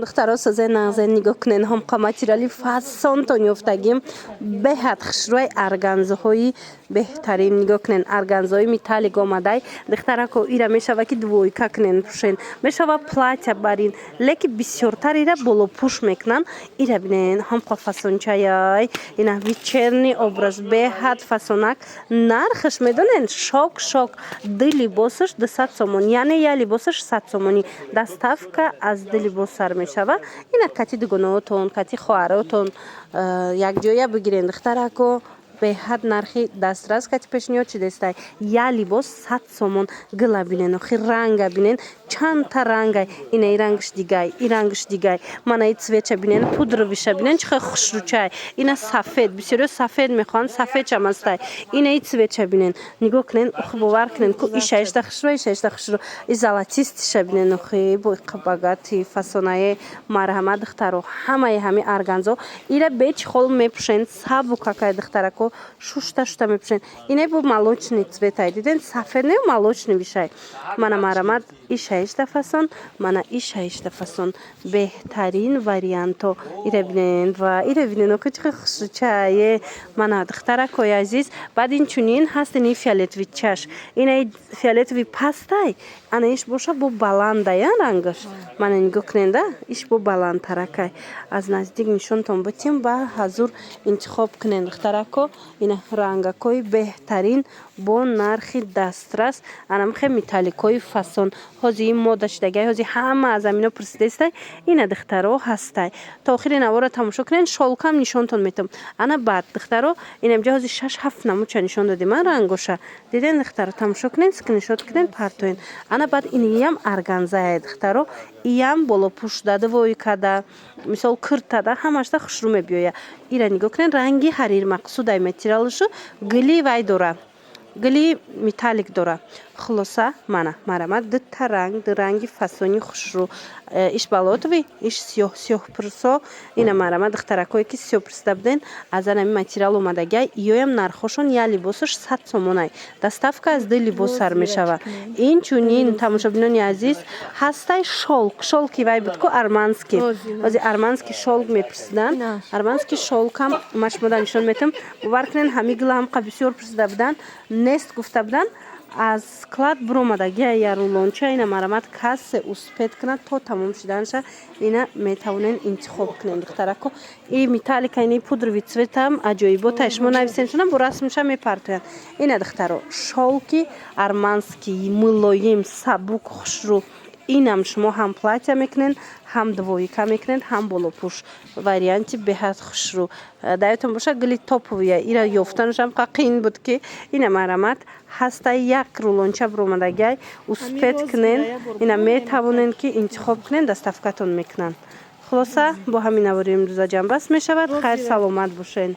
دخترها سازه نغزه نگاه کنین هم قامتیرالی فاسون تا نیفتگیم به حد خشروی ارگانزهای بهترین نگاه کنین ارگانزهای میتالیک آمده دخترها که ایرا میشه که دویکا کنین پوشین میشه پلاتیا بارین لیکی بسیارتر ایرا بلو پوش میکنن ایرا بینین هم فاسون چایای اینا ویچرنی образ به حد فاسونک نرخش میدونین شاک دی لباسش 200 سومون یعنی یا لباسش 100 سومونی دستافکا از دی لباس سر میشوه اینا کتی دگوناتون کتی خواهراتون یک جایی بگیرین دختره که به حد نرخی دسترس کتی پیشنیاد چی دسته یا لباس 100 سومون گلا بینین و خی رنگ بینین چند تا رنگ این ای رنگش دیگه ای رنگش دیگه من ای سویچه بینین پودر ویشه بینین چه خوشروچه اینا سفید بسیار سفید میخوان سفید چم است این ای سویچه بینین نگاه کنین خو باور کنین که ایشش دخشرو ایزالاتیست شبینین خو بو قباگاتی فاسونای مرحمت دخترو همه ارگانزو ایره بیچ خول میپشن سابوکا که دختره کو شوشتا میپشن اینه بو молочный цвет دیدن سفید نه молочный میشه من مرحمت ایشش فاсон mana ایشش فاсон بهترین واریانتو ایره بینن که چه خوشچایه من دختره کوی عزیز بعد این چونین هست این فیالتوی چش این فیالتوی پاستای انا ایش باشه بو بالانده یا رنگش من نگاه کننده ایش بو بالان ترکای از نزدیک نشون تون بتیم با حضور انتخاب کنن دختره کو این رنگ کوی بهترین با نرخی دسترس انم خیلی میتالیکوی فاson هزی مدش دیگه هزی همه از امینو پرسیده است این دخترها هسته تا آخر نوارا تماشا کنین شالکم نشونتون میتم انا بعد دخترها اینم جا هزی 6-7 نموچه نشون دادیم من رنگوشه دیدن دخترها تماشا کنین سکنشات کنین پرتوین انا بعد اینیم ارگانزای دخترها ایم بالا پوش داده وای کده مثال کرد داده همش تا خوشرومه بیایه ایرانی نگاه کنین رنگی حریر مقصودای متریالشو گلی وای دوره گلی میتالیک دوره خلاصه مرامت دو رنگی فاسونی خوش رو ایش بالاتوی ایش سیاه پرسو اینا مرامت دخترکایی که سیاه پرسته بدن از آن متریال اومده گه یایم نرخشون یا لباسش 100 سومونای دستافکا از دی لباس سر میشوه این چونین تماشابینان عزیز هستای شالکی وای بود که ارمانسکی شالک میپرسیدن ارمانسکی شالک هم مشمودا نشون میتم باور همی گلا هم بسیار پرسیده بدن نست گفته بدن از سکلاد برومدگی یا رولونچه اینا مرامت کس اسپید کنند تا تمام شدنش اینا میتونن انتخاب کنند دختره کو این میتالیک اینی پودر وی цвет هم عجایبات اشما نویسنشون با رسمش میپرتوین اینا دختره شالکی ارمانسکی ملویم سبک خوشرو اینم شما هم پلاتیا میکنین هم دویکا میکنین هم بالا پوش واریانتی به حد خوش رو دایتون باشه گلی توپویه ایرا یافتنش هم قین بود که این مرامت هسته یک رولونچه برومدگی اسپید کنین اینا میتوانین که انتخاب کنین دستافکتون میکنن خلاصه با همین نواریم روزا جنبست میشود خیر سلامت باشین